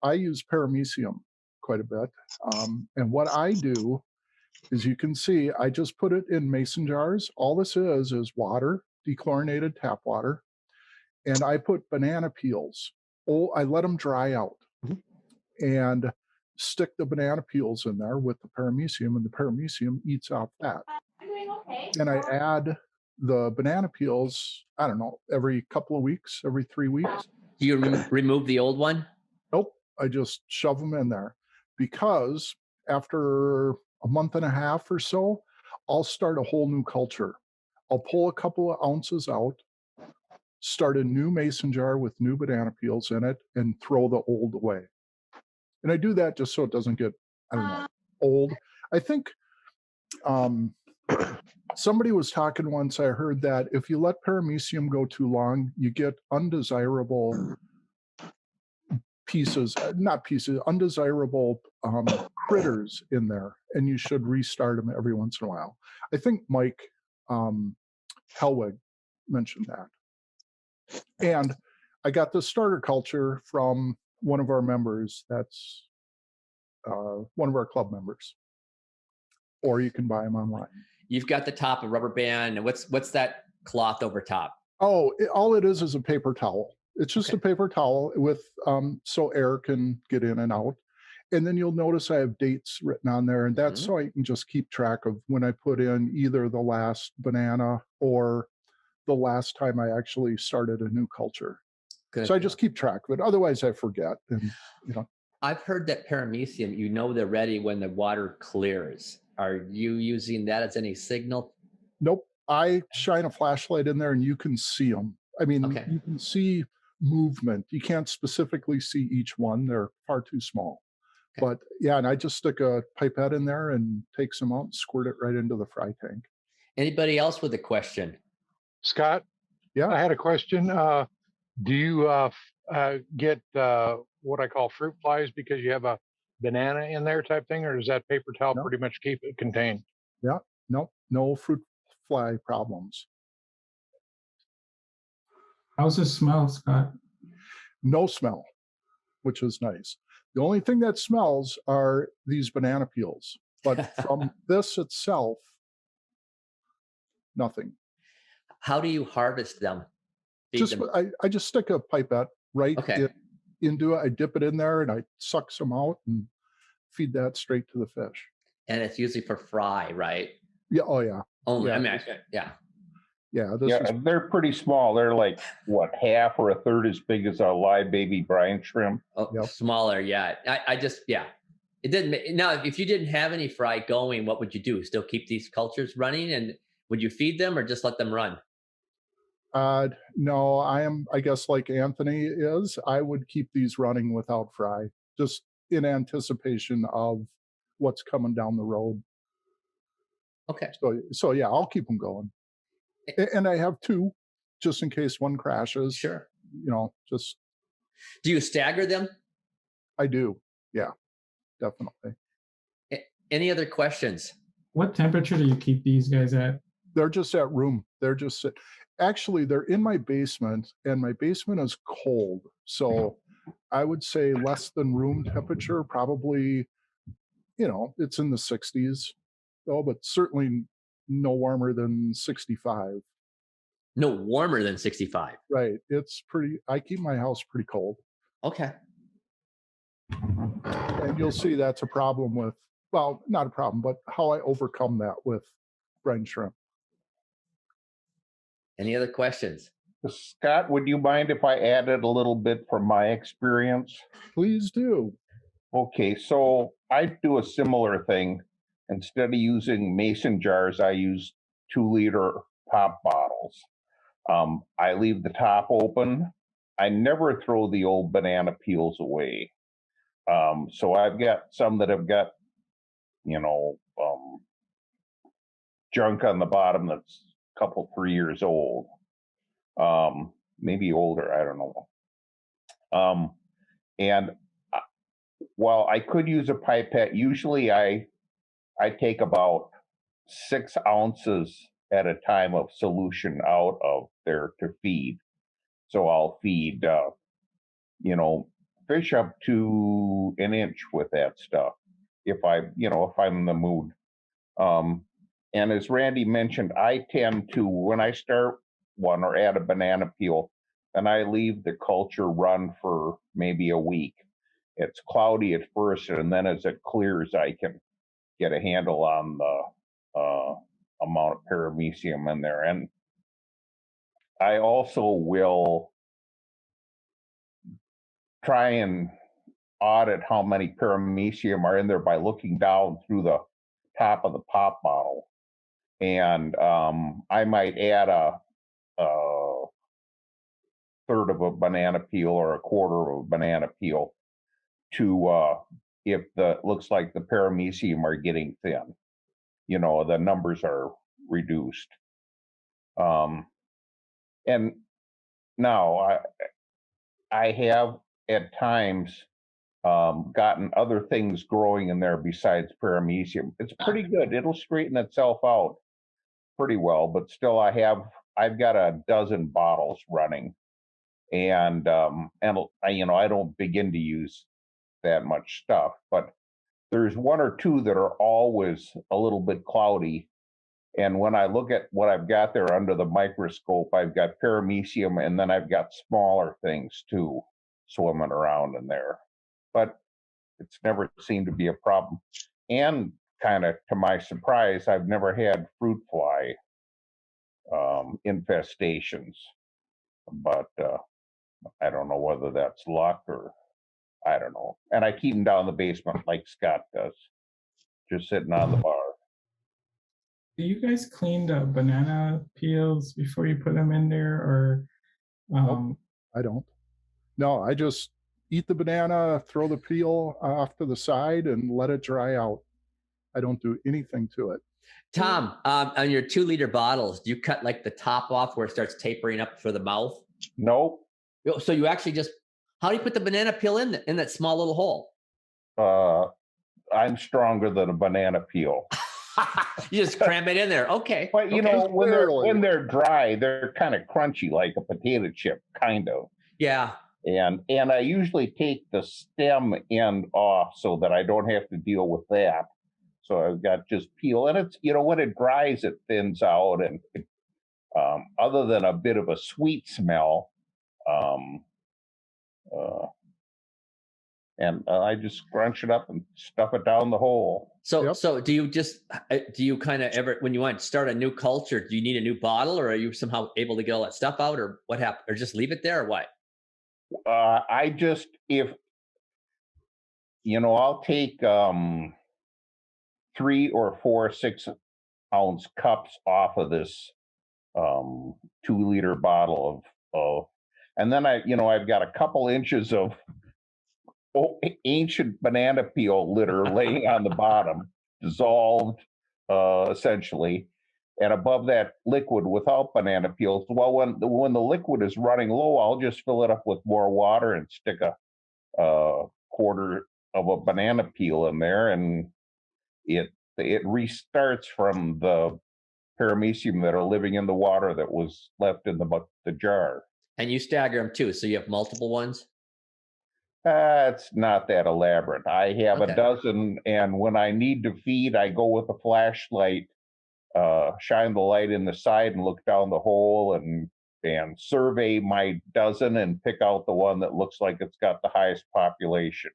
I use Paramecium quite a bit. And what I do is, you can see, I just put it in mason jars. All this is water, dechlorinated tap water. And I put banana peels. Oh, I let them dry out and stick the banana peels in there with the Paramecium, and the Paramecium eats off that. And I add the banana peels, I don't know, every couple of weeks, every 3 weeks. Do you remove the old one? Nope, I just shove them in there, because after a month and a half or so, I'll start a whole new culture. I'll pull a couple of ounces out, start a new mason jar with new banana peels in it, and throw the old away. And I do that just so it doesn't get, I don't know, old. I think somebody was talking once, I heard that if you let Paramecium go too long, you get undesirable undesirable critters in there, and you should restart them every once in a while. I think Mike Helwig mentioned that. And I got the starter culture from one of our members. That's one of our club members. Or you can buy them online. You've got the top of rubber band. And what's that cloth over top? Oh, all it is a paper towel. It's just a paper towel with so air can get in and out. And then you'll notice I have dates written on there, and that's so I can just keep track of when I put in either the last banana or the last time I actually started a new culture. Good. So I just keep track of it. Otherwise I forget. And I've heard that Paramecium, they're ready when the water clears. Are you using that as any signal? Nope. I shine a flashlight in there and you can see them. I mean, you can see movement. You can't specifically see each one. They're far too small. Okay. But yeah, and I just stick a pipette in there and take some out and squirt it right into the fry tank. Anybody else with a question? Scott? Yeah. I had a question. Do you get what I call fruit flies because you have a banana in there type thing, or does that paper towel pretty much keep it contained? Yeah, no fruit fly problems. How's it smell, Scott? No smell, which is nice. The only thing that smells are these banana peels, but from this itself, nothing. How do you harvest them? I just stick a pipette right into it. I dip it in there and I suck some out and feed that straight to the fish. And it's usually for fry, right? Yeah. Oh yeah. Only. Yeah. They're pretty small. They're like half or a third as big as a live baby brine shrimp. Oh, smaller. Yeah. It didn't. Now, if you didn't have any fry going, what would you do? Still keep these cultures running, and would you feed them or just let them run? No, I guess like Anthony is, I would keep these running without fry, just in anticipation of what's coming down the road. Okay. So yeah, I'll keep them going. And I have two, just in case one crashes. Sure. Just. Do you stagger them? I do. Yeah, definitely. Any other questions? What temperature do you keep these guys at? They're just at room. Actually, they're in my basement, and my basement is cold. So I would say less than room temperature, probably, it's in the 60s, though, but certainly no warmer than 65. No warmer than 65. Right. I keep my house pretty cold. Okay. And you'll see that's a problem with, well, not a problem, but how I overcome that with brine shrimp. Any other questions? Scott, would you mind if I added a little bit from my experience? Please do. Okay, so I do a similar thing. Instead of using mason jars, I use 2-liter pop bottles. I leave the top open. I never throw the old banana peels away. So I've got some that have got, junk on the bottom that's a couple, 3 years old. Maybe older, I don't know. And while I could use a pipette, usually I take about 6 ounces at a time of solution out of there to feed. So I'll feed, fish up to an inch with that stuff if I'm in the mood. And as Randy mentioned, I tend to, when I start one or add a banana peel, and I leave the culture run for maybe a week. It's cloudy at first, and then as it clears, I can get a handle on the amount of paramecium in there. And I also will try and audit how many paramecium are in there by looking down through the top of the pop bottle. And I might add a third of a banana peel or a quarter of a banana peel to if the looks like the paramecium are getting thin, the numbers are reduced. And now I have at times gotten other things growing in there besides paramecium. It's pretty good. It'll straighten itself out pretty well, but still I've got a dozen bottles running, and I don't begin to use that much stuff, but there's one or two that are always a little bit cloudy. And when I look at what I've got there under the microscope, I've got paramecium, and then I've got smaller things too swimming around in there. But it's never seemed to be a problem. And kind of to my surprise, I've never had fruit fly infestations. But I don't know whether that's luck or I don't know. And I keep them down in the basement like Scott does, just sitting on the bar. Do you guys clean the banana peels before you put them in there, or? Nope, I don't. No, I just eat the banana, throw the peel off to the side, and let it dry out. I don't do anything to it. Tom, on your 2-liter bottles, do you cut like the top off where it starts tapering up for the mouth? Nope. So you actually just, how do you put the banana peel in that small little hole? I'm stronger than a banana peel. You just cram it in there. Okay. But when they're dry, they're kind of crunchy like a potato chip, kind of. Yeah. And I usually take the stem end off so that I don't have to deal with that. So I've got just peel, and it's when it dries, it thins out, and other than a bit of a sweet smell, and I just scrunch it up and stuff it down the hole. So do you kind of ever, when you want to start a new culture, do you need a new bottle, or are you somehow able to get all that stuff out, or what happened, or just leave it there, or what? I just, I'll take 3 or 4 6-ounce cups off of this 2-liter bottle of, and then I've got a couple inches of ancient banana peel litter laying on the bottom, dissolved essentially, and above that liquid without banana peels. Well, when the liquid is running low, I'll just fill it up with more water and stick a quarter of a banana peel in there, and it restarts from the paramecium that are living in the water that was left in the jar. And you stagger them too, so you have multiple ones? It's not that elaborate. I have a dozen, and when I need to feed, I go with a flashlight, shine the light in the side and look down the hole and survey my dozen and pick out the one that looks like it's got the highest population.